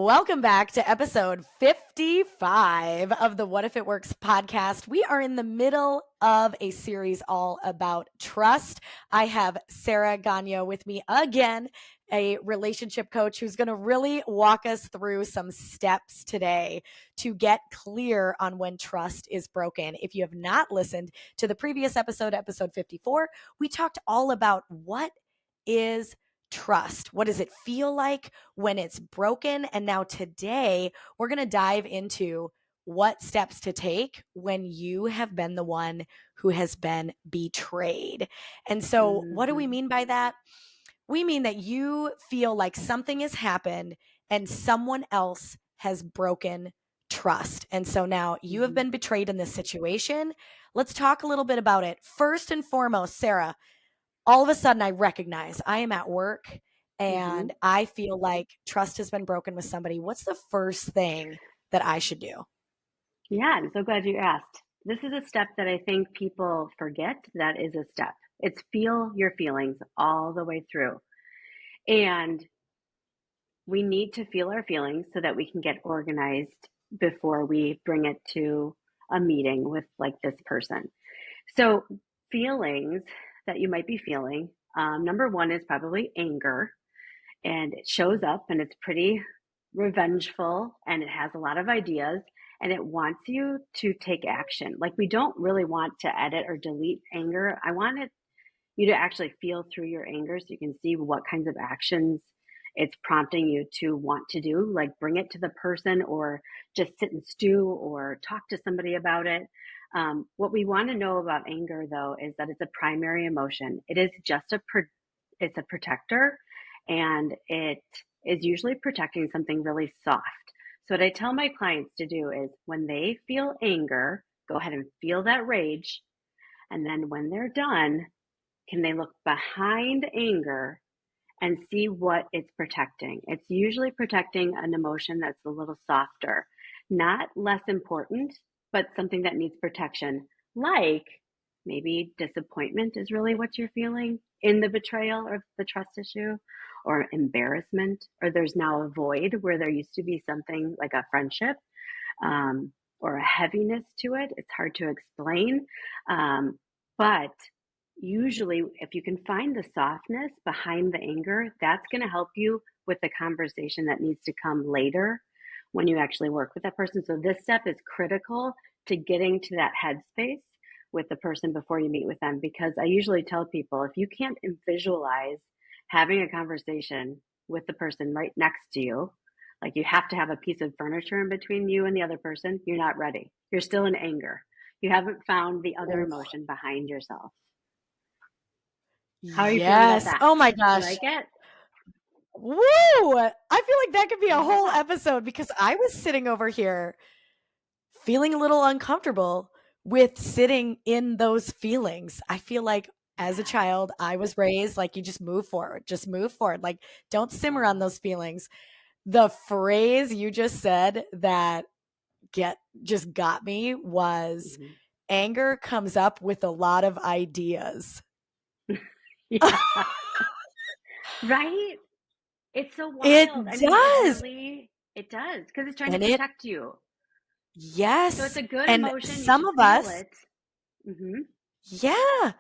Welcome back to episode 55 of the What If It Works podcast. We are in the middle of a series all about trust. I have Sara Gagnon with me again, a relationship coach who's going to really walk us through some steps today to get clear on when trust is broken. If you have not listened to the previous episode, episode 54, we talked all about what is trust. What does it feel like when it's broken? And now today, we're going to dive into what steps to take when you have been the one who has been betrayed. And so, what do we mean by that? We mean that you feel like something has happened and someone else has broken trust. And so now you have been betrayed in this situation. Let's talk a little bit about it. First and foremost, Sara, all of a sudden I recognize I am at work and I feel like trust has been broken with somebody. What's the first thing that I should do? Yeah, I'm so glad you asked. This is a step that I think people forget that is a step. It's feel your feelings all the way through. And we need to feel our feelings so that we can get organized before we bring it to a meeting with like this person. So, feelings that you might be feeling, number one is probably anger, and it shows up and it's pretty revengeful and it has a lot of ideas and it wants you to take action. Like, we don't really want to edit or delete anger. I want you to actually feel through your anger so you can see what kinds of actions it's prompting you to want to do, like bring it to the person or just sit and stew or talk to somebody about it. What we want to know about anger, though, is that it's a primary emotion. It is just it's a protector, and it is usually protecting something really soft. So what I tell my clients to do is when they feel anger, go ahead and feel that rage. And then when they're done, can they look behind anger and see what it's protecting? It's usually protecting an emotion that's a little softer, not less important, but something that needs protection, like maybe disappointment is really what you're feeling in the betrayal or the trust issue, or embarrassment, or there's now a void where there used to be something like a friendship, or a heaviness to it. It's hard to explain. But usually, if you can find the softness behind the anger, that's going to help you with the conversation that needs to come later when you actually work with that person. So this step is critical to getting to that headspace with the person before you meet with them, because I usually tell people, if you can't visualize having a conversation with the person right next to you, like you have to have a piece of furniture in between you and the other person, you're not ready. You're still in anger. You haven't found the other Oof. emotion behind yourself. How are you feeling about Yes. that? Oh my You gosh. like it? Woo! I feel like that could be a whole Yeah. episode because I was sitting over here feeling a little uncomfortable with sitting in those feelings. I feel like as a child, I was raised like you just move forward. Like, don't simmer on Oh. those feelings. The phrase you just said that just got me was Mhm. anger comes up with a lot of ideas. Yeah. Right? It's so It wild. I mean, does. it does, because it's trying to And it protect you. So it's Yes. a good And emotion. You some should of feel us it. Hmm. Yeah.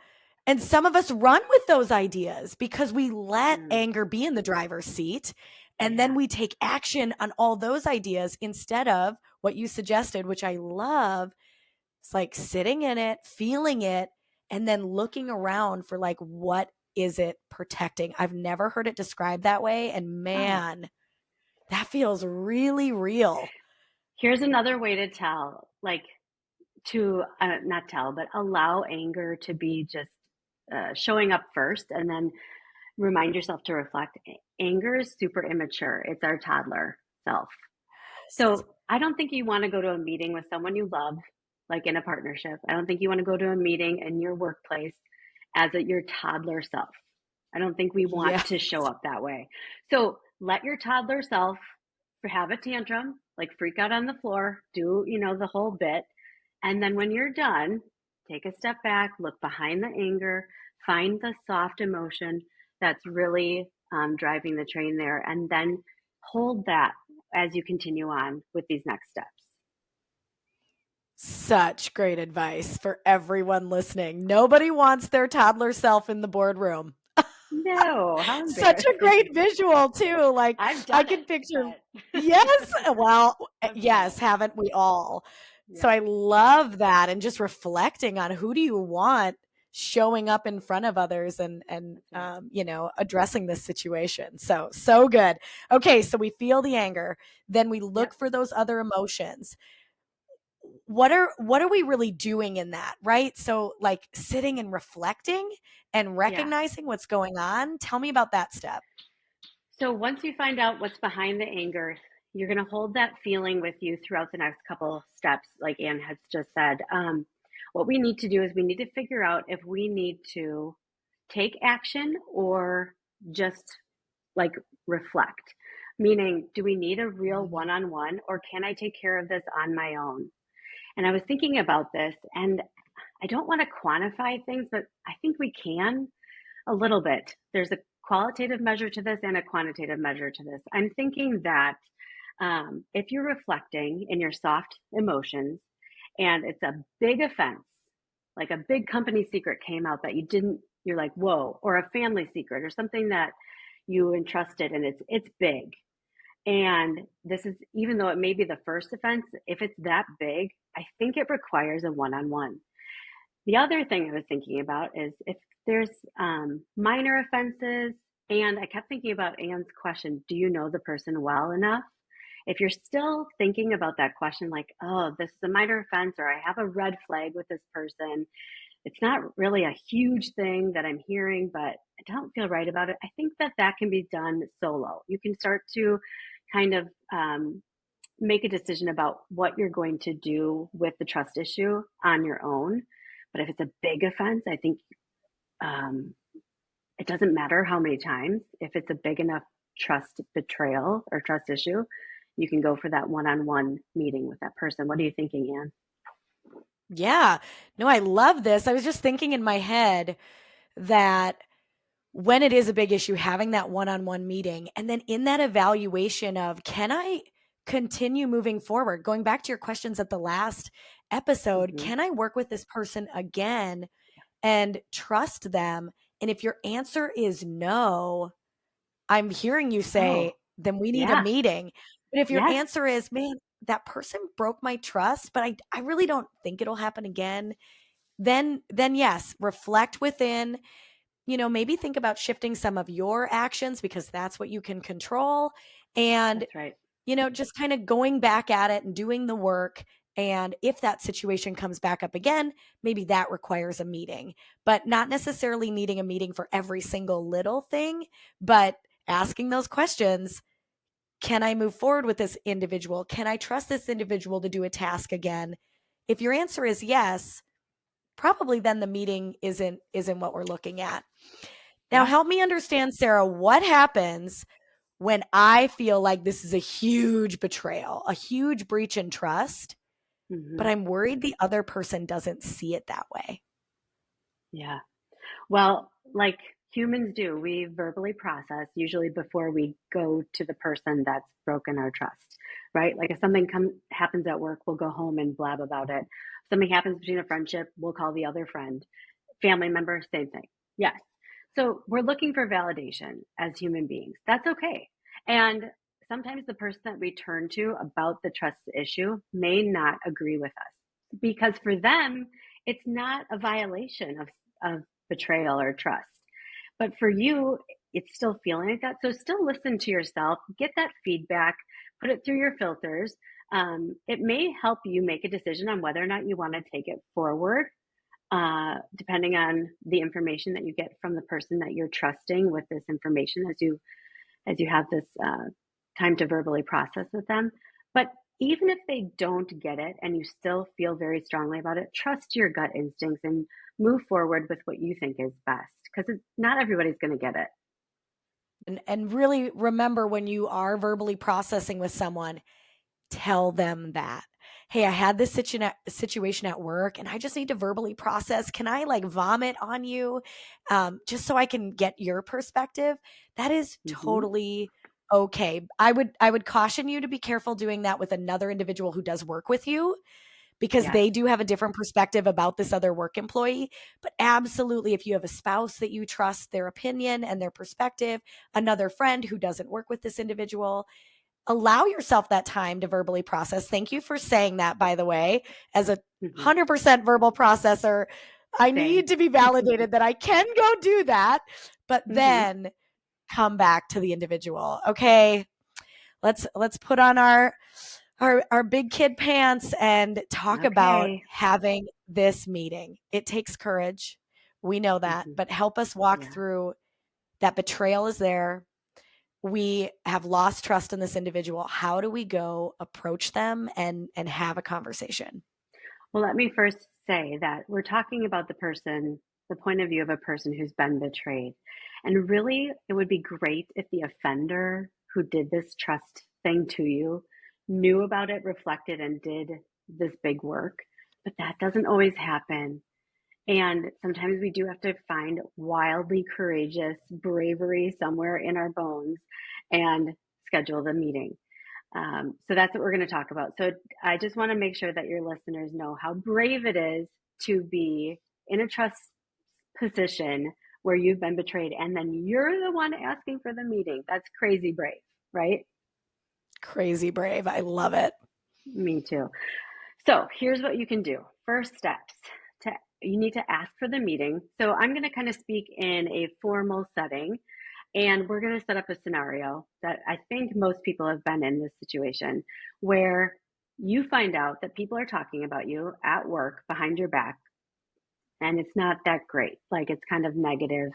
And some of us run with those ideas because we let Mm. anger be in the driver's seat. And then Yeah. we take action on all those ideas instead of what you suggested, which I love. It's like sitting in it, feeling it, and then looking around for like, what is it protecting? I've never heard it described that way. And Oh, man, that feels really real. here's another way to tell, like to not tell, but allow anger to be just showing up first, and then remind yourself to reflect. Anger is super immature. It's our toddler self. Yes. So I don't think you want to go to a meeting with someone you love, like in a partnership. I don't think you want to go to a meeting in your workplace as your toddler self. I don't think we want Yeah. to show up that way. So let your toddler self have a tantrum, like freak out on the floor, do, the whole bit. And then when you're done, take a step back, look behind the anger, find the soft emotion that's really driving the train there, and then hold that as you continue on with these next steps. Such great advice for everyone listening. Nobody wants their toddler self in the boardroom. No, how Such a great embarrassing. visual too. Like I've I done it, can picture, but yes, well, I've done yes, it. haven't we all? So Yep, I love that, and just reflecting on who do you want showing up in front of others and that's right. addressing this situation. So good. Okay, so we feel the anger, then we look Yep, for those other emotions. What are we really doing in that, right? So like sitting and reflecting and yeah. recognizing what's going on. Tell me about that step. So once you find out what's behind the anger, you're going to hold that feeling with you throughout the next couple steps, like Anne has just said. What we need to do is we need to figure out if we need to take action or just like reflect. Meaning, do we need a real Mhm. one on one or can I take care of this on my own? And I was thinking about this and I don't want to quantify things, but I think we can a little bit. There's a qualitative measure to this and a quantitative measure to this. I'm thinking that if you're reflecting in your soft emotions and it's a big offense, like a big company secret came out that you didn't, you're like, whoa, or a family secret or something that you entrusted and it's big. And this is, even though it may be the first offense, if it's that big, I think it requires a one on one. The other thing I was thinking about is if there's minor offenses, and I kept thinking about Anne's question, do you know the person well enough? If you're still thinking about that question, like, oh, this is a minor offense, or I have a red flag with this person, it's not really a huge thing that I'm hearing, but I don't feel right about it. I think that that can be done solo. You can start to kind of make a decision about what you're going to do with the trust issue on your own. But if it's a big offense, I think um, it doesn't matter how many times. If it's a big enough trust betrayal or trust issue, you can go for that one on one meeting with that person. What are you thinking, Anne? Yeah. No, I love this. I was just thinking in my head that when it is a big issue, having that one-on-one meeting, and then in that evaluation of, can I continue moving forward? Going back to your questions at the last episode, Mm-hmm. can I work with this person again and trust them? And if your answer is no, I'm hearing you Oh, say, then we need a yeah. meeting. But if your Yes, answer is, man, that person broke my trust, but I really don't think it'll happen again, then yes, reflect within, maybe think about shifting some of your actions because that's what you can control. And, that's right. just kind of going back at it and doing the work. And if that situation comes back up again, maybe that requires a meeting, but not necessarily needing a meeting for every single little thing, but asking those questions. Can I move forward with this individual? Can I trust this individual to do a task again? If your answer is yes, probably then the meeting isn't what we're looking at. Now Yeah. help me understand, Sarah, what happens when I feel like this is a huge betrayal, a huge breach in trust, but Mm-hmm. I'm worried the other person doesn't see it that way. Yeah. Well, like humans do, we verbally process usually before we go to the person that's broken our trust, right? Like if something happens at work, we'll go home and blab about it. If something happens between a friendship, we'll call the other friend. Family member, same thing. Yes. So we're looking for validation as human beings. That's okay. And sometimes the person that we turn to about the trust issue may not agree with us because for them, it's not a violation of betrayal or trust. But for you, it's still feeling like that. So still listen to yourself, get that feedback, put it through your filters. It may help you make a decision on whether or not you want to take it forward, depending on the information that you get from the person that you're trusting with this information as you have this time to verbally process with them. But even if they don't get it and you still feel very strongly about it, trust your gut instincts and move forward with what you think is best because not everybody's going to get it. And really remember when you are verbally processing with someone, tell them that. Hey, I had this situation at work and I just need to verbally process. Can I like vomit on you just so I can get your perspective? That is Mm-hmm. totally okay. I would caution you to be careful doing that with another individual who does work with you, because Yes. they do have a different perspective about this other work employee. But absolutely, if you have a spouse that you trust their opinion and their perspective, another friend who doesn't work with this individual, allow yourself that time to verbally process. Thank you for saying that, by the way. As a Hmm. 100% verbal processor, I Same. need to be validated that I can go do that, but Hmm. then come back to the individual. Okay, let's put on our big kid pants and talk about Okay. having this meeting. It takes courage. We know that, Hmm. but help us walk Yeah. through that. Betrayal is there. We have lost trust in this individual. How do we go approach them and have a conversation? Well, let me first say that we're talking about the point of view of a person who's been betrayed. And really, it would be great if the offender who did this trust thing to you knew about it, reflected, and did this big work. But that doesn't always happen. And sometimes we do have to find wildly courageous bravery somewhere in our bones and schedule the meeting. So that's what we're going to talk about. So I just want to make sure that your listeners know how brave it is to be in a trust position where you've been betrayed and then you're the one asking for the meeting. That's crazy brave, right? Crazy brave. I love it. Me too. So here's what you can do. First steps to you need to ask for the meeting. So I'm going to kind of speak in a formal setting, and we're going to set up a scenario that I think most people have been in this situation where you find out that people are talking about you at work behind your back, and it's not that great. Like it's kind of negative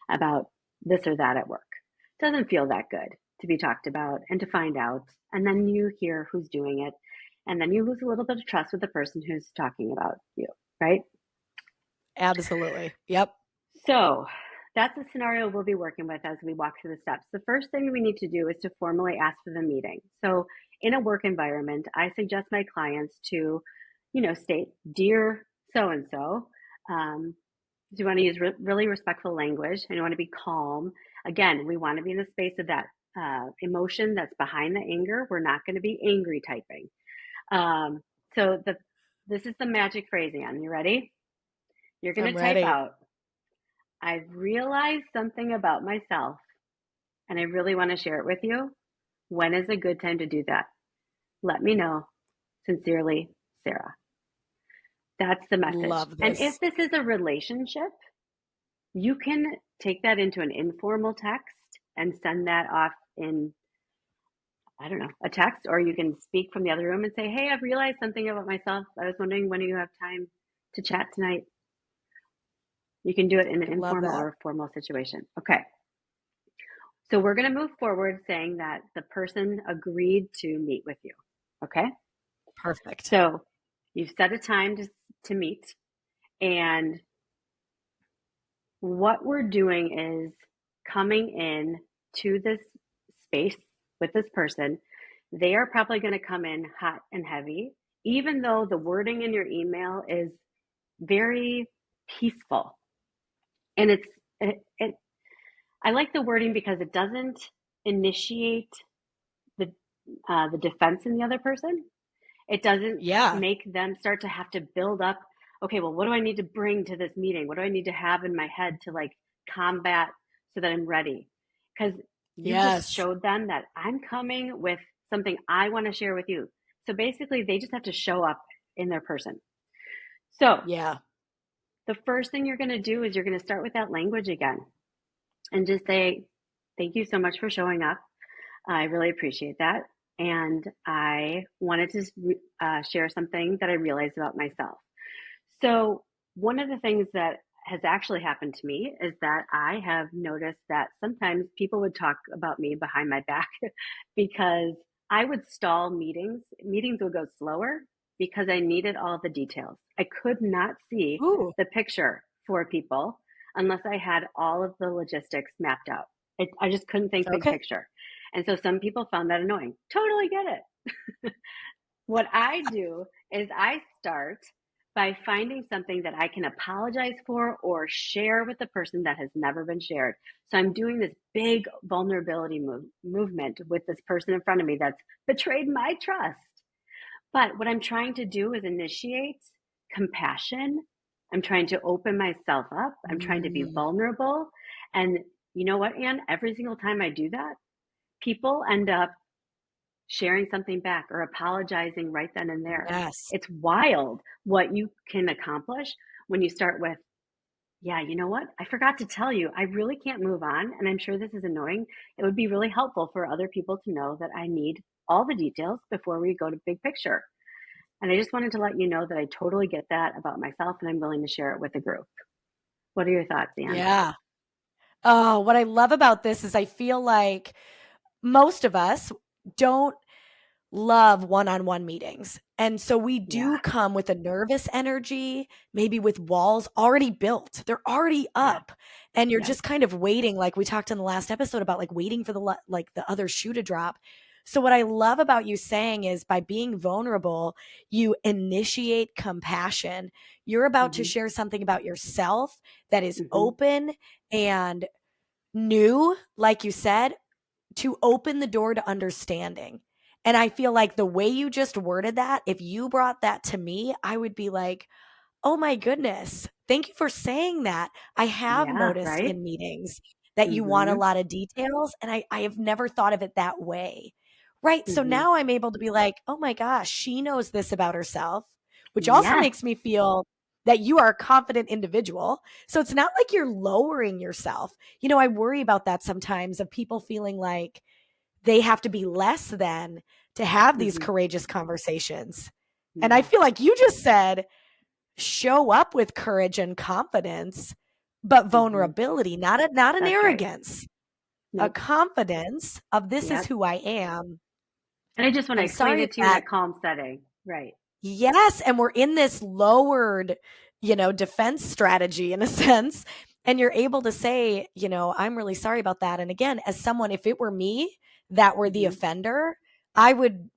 about this or that at work. It doesn't feel that good to be talked about and to find out. And then you hear who's doing it. And then you lose a little bit of trust with the person who's talking about you, right? Absolutely. Yep. So that's the scenario we'll be working with as we walk through the steps. The first thing we need to do is to formally ask for the meeting. So in a work environment, I suggest my clients to, state, "Dear so and so." You want to use really respectful language and you want to be calm. Again, we want to be in the space of that emotion that's behind the anger. We're not going to be angry typing. Um, so this is the magic phrasing. You ready? You're going I'm to type ready. out, "I've realized something about myself and I really want to share it with you. When is a good time to do that? Let me know. Sincerely, Sarah." That's the message. Love And if this. this is a relationship, you can take that into an informal text and send that off in, I don't know, a text, or you can speak from the other room and say, "Hey, I've realized something about myself. I was wondering when you have time to chat tonight." You can do it in an I love informal that. or formal situation. Okay. So we're going to move forward saying that the person agreed to meet with you. Okay. Perfect. So you've set a time to meet, and what we're doing is coming in to this space with this person. They are probably going to come in hot and heavy, even though the wording in your email is very peaceful. And it I like the wording because it doesn't initiate the the defense in the other person. It doesn't Yeah. make them start to have to build up, "Okay, well, what do I need to bring to this meeting? What do I need to have in my head to like combat so that I'm ready?" Because you just Yes. showed them that I'm coming with something I want to share with you. So basically, they just have to show up in their person. So Yeah. the first thing you're going to do is you're going to start with that language again and just say, "Thank you so much for showing up. I really appreciate that. And I wanted to share something that I realized about myself." So, one of the things that has actually happened to me is that I have noticed that sometimes people would talk about me behind my back because I would stall meetings. Meetings would go slower because I needed all the details. I could not see Ooh. the picture for people unless I had all of the logistics mapped out. I just couldn't think big Okay. picture. And so some people found that annoying. Totally get it. What I do is I start by finding something that I can apologize for or share with the person that has never been shared. So I'm doing this big vulnerability movement with this person in front of me that's betrayed my trust. But what I'm trying to do is initiate compassion. I'm trying to open myself up. I'm trying to be Mm, vulnerable. And you know what, Anne? Every single time I do that, people end up sharing something back or apologizing right then and there. yes. It's wild what you can accomplish when you start with, yeah, you know what? I forgot to tell you, I really can't move on. And I'm sure this is annoying. It would be really helpful for other people to know that I need all the details before we go to big picture. And I just wanted to let you know that I totally get that about myself and I'm willing to share it with the group. What are your thoughts, Anne? Yeah. Oh, what I love about this is I feel like most of us don't love one-on-one meetings. And so we Yeah, do come with a nervous energy, maybe with walls already built. They're already yeah, up. And you're yep. just kind of waiting, like we talked in the last episode about like waiting for like the other shoe to drop. So what I love about you saying is by being vulnerable, you initiate compassion. You're about to Mm-hmm, share something about yourself that is mm-hmm, open and new, like you said, to open the door to understanding. And I feel like the way you just worded that, if you brought that to me, I would be like, oh my goodness, thank you for saying that. I have yeah, noticed right? in meetings that you want a Mm-hmm, lot of details, and I have never thought of it that way. Right. So mm-hmm. now I'm able to be like, oh my gosh, she knows this about herself, which also Yes. makes me feel that you are a confident individual. So it's not like you're lowering yourself. I worry about that sometimes of people feeling like they have to be less than to have these Mm-hmm. courageous conversations. And I Yeah, feel like you just said, show up with courage and confidence, but mm-hmm. vulnerability, not an That's right. arrogance, a Nope. confidence of this is Yep. who I am. And I just want to And explain sorry it to you in that a calm setting. Right. yes, and we're in this lowered, defense strategy in a sense. And you're able to say, I'm really sorry about that. And again, as someone, if it were me that were the Mm-hmm. offender, I would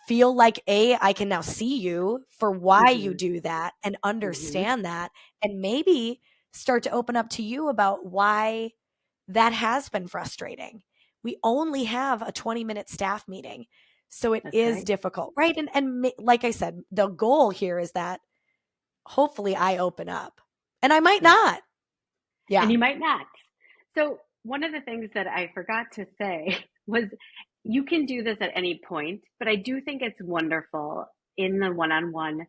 feel like I can now see you for why you Mm-hmm. do that and Mm-hmm. understand that and maybe start to open up to you about why that has been frustrating. We only have a 20-minute staff meeting. So it That's is right. difficult, right? Like I said, the goal here is that hopefully I open up. And I might Yep. not. And Yeah. you might not. So, one of the things that I forgot to say was you can do this at any point, but I do think it's wonderful in the one on one,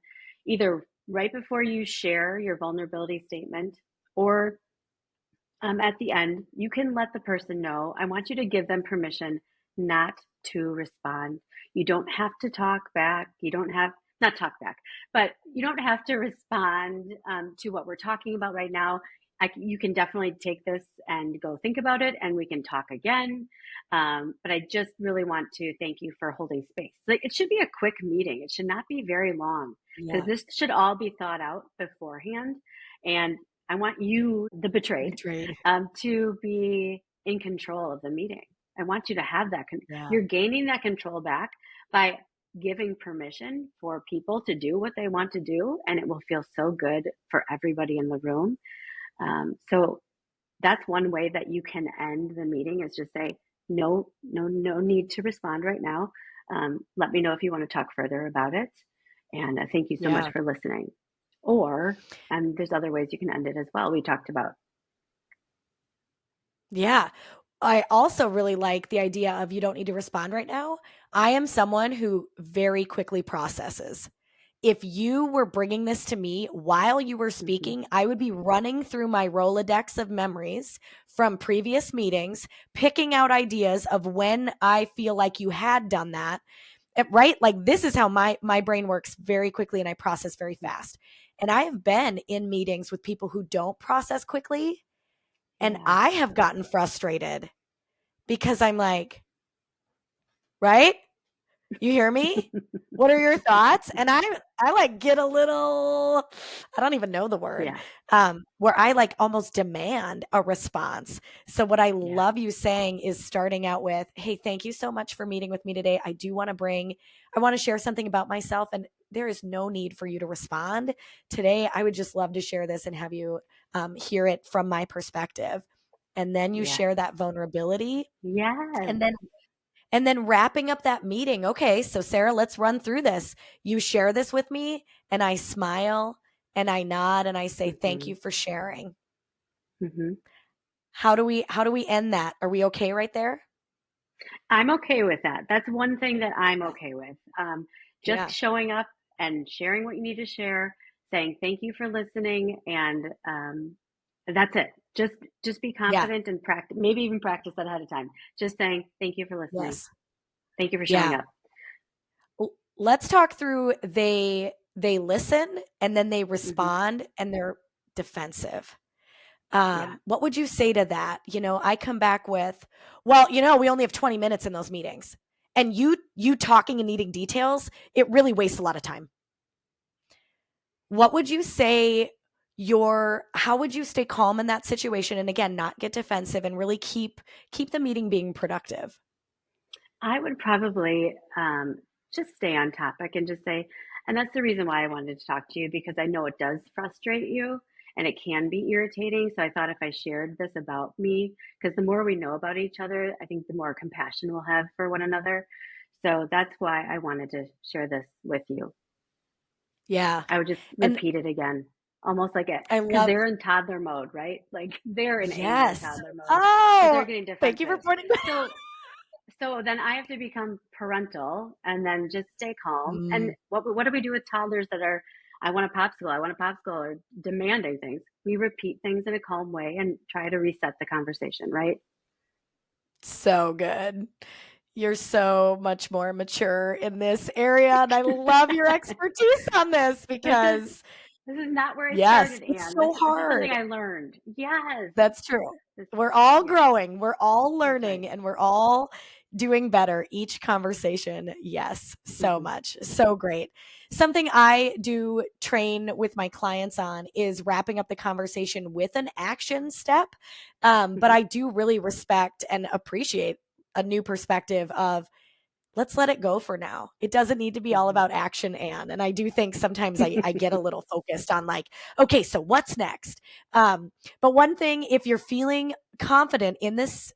either right before you share your vulnerability statement or at the end, you can let the person know. I want you to give them permission not to respond. You don't have to talk back. You don't have, not talk back, but you don't have to respond to what we're talking about right now. You can definitely take this and go think about it and we can talk again. But I just really want to thank you for holding space. Like it should be a quick meeting, it should not be very long because Yeah. this should all be thought out beforehand. And I want you, the betrayed, Betrayed. to be in control of the meeting. I want you to have that. Yeah. You're gaining that control back by giving permission for people to do what they want to do, and it will feel so good for everybody in the room. So that's one way that you can end the meeting is just say, no, no, no need to respond right now. Let me know if you want to talk further about it. And thank you so much Yeah. for listening. Or, and there's other ways you can end it as well. We talked about. Yeah. I also really like the idea of you don't need to respond right now. I am someone who very quickly processes. If you were bringing this to me while you were Mhm. speaking, I would be running through my Rolodex of memories from previous meetings, picking out ideas of when I feel like you had done that. Right? Like this is how my brain works very quickly and I process very fast. And I have been in meetings with people who don't process quickly and Yeah. I have gotten frustrated because I'm like, right? You hear me? What are your thoughts? And I like get a little I don't even know the word. Yeah. Where I like almost demand a response. So what I Yeah. love you saying is starting out with, "Hey, thank you so much for meeting with me today. I want to share something about myself and there is no need for you to respond today. I would just love to share this and have you hear it from my perspective. And then you Yes. share that vulnerability, Yes. and then wrapping up that meeting. Okay, so Sara, let's run through this. You share this with me, and I smile and I nod and I say thank Mm-hmm. you for sharing. Mm-hmm. How do we end that? Are we okay right there? I'm okay with that. That's one thing that I'm okay with. Just Yeah. showing up and sharing what you need to share, saying thank you for listening, and that's it. Just be Yeah. confident and practice. Maybe even practice that ahead of time. Just saying thank you for listening. Yes. Thank you for showing Yeah. up. Let's talk through they listen and then they Hmm. respond and they're defensive. Yeah. What would you say to that? I come back with, well, we only have 20 minutes in those meetings. And you talking and needing details, it really wastes a lot of time. What would you say how would you stay calm in that situation and again not get defensive and really keep the meeting being productive? I would probably just stay on topic and just say, and that's the reason why I wanted to talk to you because I know it does frustrate you and it can be irritating. So I thought if I shared this about me, because the more we know about each other, I think the more compassion we'll have for one another. So that's why I wanted to share this with you. Yeah. I would just And repeat it again, almost like it, I because love they're in toddler mode, right? Like they're in angry yes. toddler mode because Oh, they're getting thank you for defensive. pointing. So then I have to become parental and then just stay calm. And Mm, what do we do with toddlers that are, I want a popsicle, I want a popsicle, or demanding things? We repeat things in a calm way and try to reset the conversation, right? so good. You're so much more mature in this area, and I love your expertise on this This is because this is not where I yes, started, it's Anne. This so this is something hard. I learned. Yes. That's true. This, We're all yes, growing, we're all that's right. learning, and we're all doing better each conversation. Yes, so Hmm. much. So great. Something I do train with my clients on is wrapping up the conversation with an action step. But Hmm. I do really respect and appreciate a new perspective of let's let it go for now. It doesn't need to be all Hmm. about action, Anne. And I do think sometimes I get a little focused on like, okay, so what's next? But one thing, if you're feeling confident in this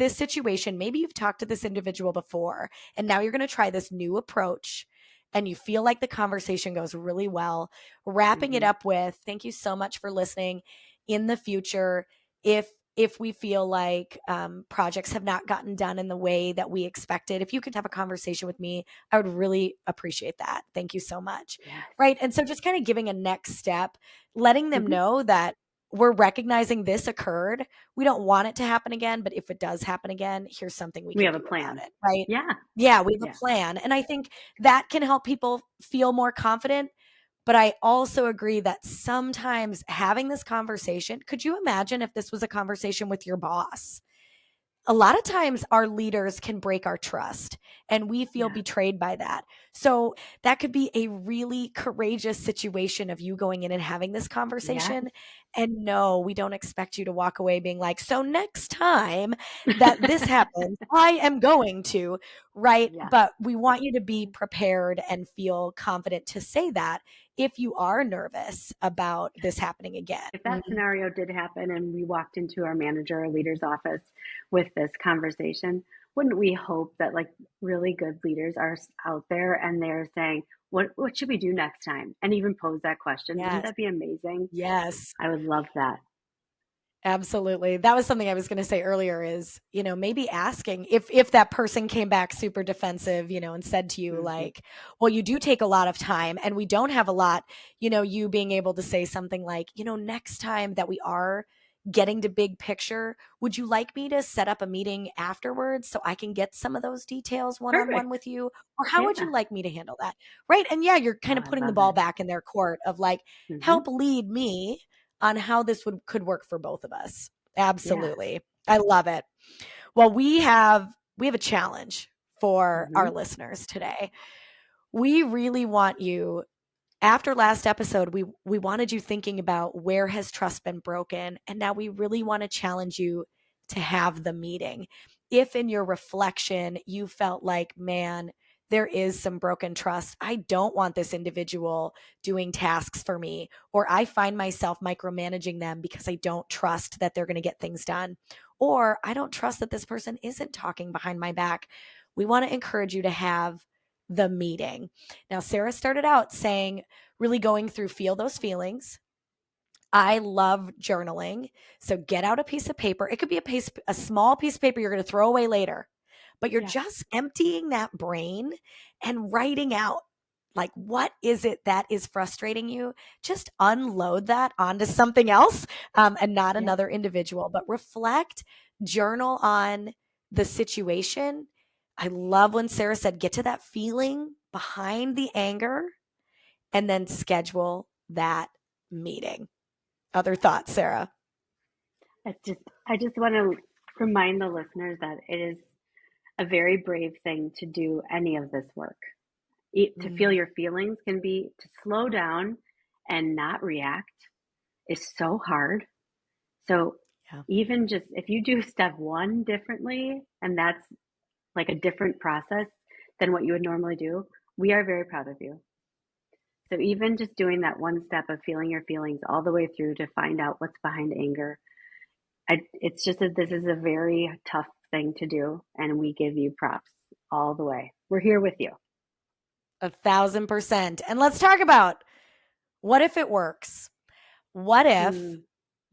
situation, maybe you've talked to this individual before, and now you're going to try this new approach. And you feel like the conversation goes really well, wrapping it Hmm. up with, thank you so much for listening. In the future, if we feel like projects have not gotten done in the way that we expected, if you could have a conversation with me, I would really appreciate that. Thank you so much. Yes. Right. And so just kind of giving a next step, letting them Hmm. know that we're recognizing this occurred. We don't want it to happen again, but if it does happen again, here's something we We can have a do about plan. it. Right. Yeah. Yeah, we have Yeah. a plan. And I think that can help people feel more confident, but I also agree that sometimes having this conversation, could you imagine if this was a conversation with your boss? A lot of times our leaders can break our trust and we feel Yeah. betrayed by that. So that could be a really courageous situation of you going in and having this Yes. conversation. And no, we don't expect you to walk away being like, so next time that this happens, I am going to, right? Yeah. But we want you to be prepared and feel confident to say that if you are nervous about this happening again. If that Mhm. scenario did happen and we walked into our manager or leader's office with this conversation, wouldn't we hope that like really good leaders are out there and they're saying, what should we do next time? And even pose that question. Wouldn't Yes. that be amazing? Yes. I would love that. Absolutely. That was something I was going to say earlier is, maybe asking if that person came back super defensive, and said to you Hmm. like, well, you do take a lot of time and we don't have a lot, you being able to say something like, next time that we are getting to big picture, would you like me to set up a meeting afterwards so I can get some of those details one on one Perfect. with you? Or how would Yeah. you like me to handle that? Right. And yeah, you're Oh, kind of I putting the love ball it. back in their court of like, Hmm. help lead me on how this could work for both of us. Yeah. Absolutely. I love it. Well, we have a challenge for Hmm. our listeners today. We really want you after last episode we wanted you thinking about where has trust been broken, and now we really want to challenge you to have the meeting. If in your reflection you felt like, man, there is some broken trust. I don't want this individual doing tasks for me, or I find myself micromanaging them because I don't trust that they're going to get things done, or I don't trust that this person isn't talking behind my back. We want to encourage you to have the meeting. Now, Sara started out saying, really going through feel those feelings. I love journaling. So get out a piece of paper. It could be a small piece of paper you're going to throw away later, but you're Yeah. just emptying that brain and writing out, like, what is it that is frustrating you? Just unload that onto something else, and not Yep. another individual, but reflect, journal on the situation. I love when Sara said, get to that feeling behind the anger and then schedule that meeting. Other thoughts, Sara? I just want to remind the listeners that it is a very brave thing to do any of this work. To feel Mm, your feelings can be to slow down and not react is so hard. So yeah. even just if you do step one differently, and that's like a different process than what you would normally do, we are very proud of you. So even just doing that one step of feeling your feelings all the way through to find out what's behind anger, it's just that this is a very tough thing to do, and we give you props all the way. We're here with you. 1,000%. And let's talk about, what if it works? What if Mm,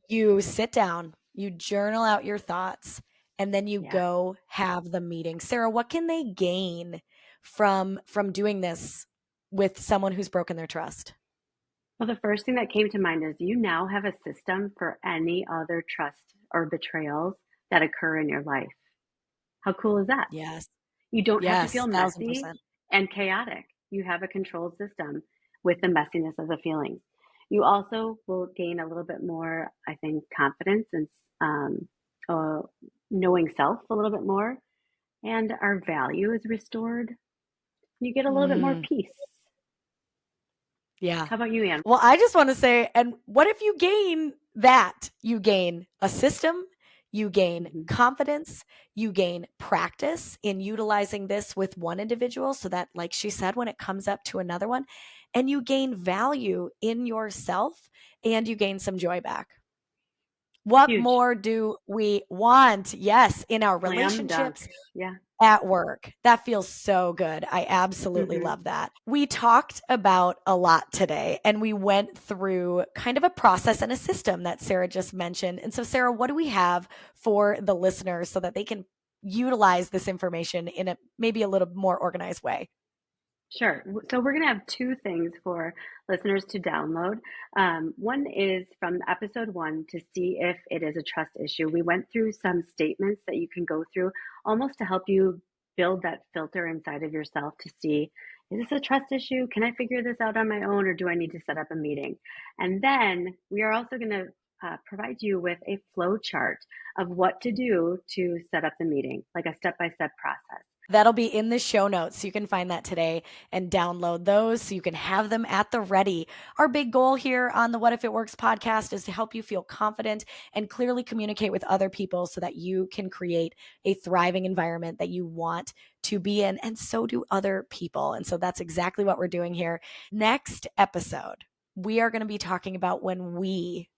you sit down, you journal out your thoughts, and then you yeah. go have the meeting? Sara, what can they gain from doing this with someone who's broken their trust? Well, the first thing that came to mind is you now have a system for any other trust or betrayals that occur in your life. How cool is that? Yes. You don't have to Yes, feel messy 1,000%. and chaotic. You have a controlled system with the messiness of the feelings. You also will gain a little bit more, I think, confidence and um, uh, knowing self a little bit more, and our value is restored. You get a little bit more Mm, peace. yeah. How about you, Anne? Well, I just want to say, and what if you gain that? You gain a system, you gain Hmm. confidence, you gain practice in utilizing this with one individual so that, like she said, when it comes up to another one, and you gain value in yourself and you gain some joy back. What Huge. more do we want? Yes, in our Slam dunk. relationships, Yeah. at work. That feels so good. I absolutely Hmm. love that. We talked about a lot today, and we went through kind of a process and a system that Sara just mentioned. And so, Sara, what do we have for the listeners so that they can utilize this information in a maybe a little more organized way? Sure. So we're going to have two things for listeners to download. One is from episode one to see if it is a trust issue. We went through some statements that you can go through almost to help you build that filter inside of yourself to see, is this a trust issue? Can I figure this out on my own, or do I need to set up a meeting? And then we are also going to provide you with a flow chart of what to do to set up the meeting, like a step-by-step process. That'll be in the show notes. So you can find that today and download those so you can have them at the ready. Our big goal here on the What If It Works podcast is to help you feel confident and clearly communicate with other people so that you can create a thriving environment that you want to be in, and so do other people. And so that's exactly what we're doing here. Next episode, we are going to be talking about when we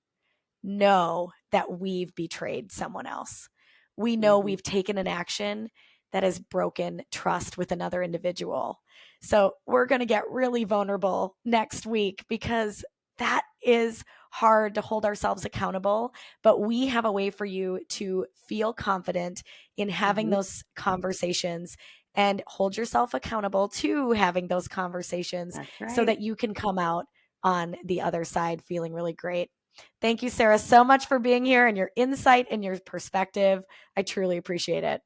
know that we've betrayed someone else. We know Hmm. we've taken an action that has broken trust with another individual. So we're going to get really vulnerable next week because that is hard to hold ourselves accountable. But we have a way for you to feel confident in having Hmm. those conversations and hold yourself accountable to having those conversations That's so right. that you can come out on the other side feeling really great. Thank you, Sara, so much for being here and your insight and your perspective. I truly appreciate it.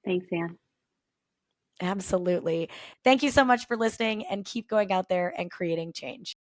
Thanks, Anne. Absolutely. Thank you so much for listening, and keep going out there and creating change.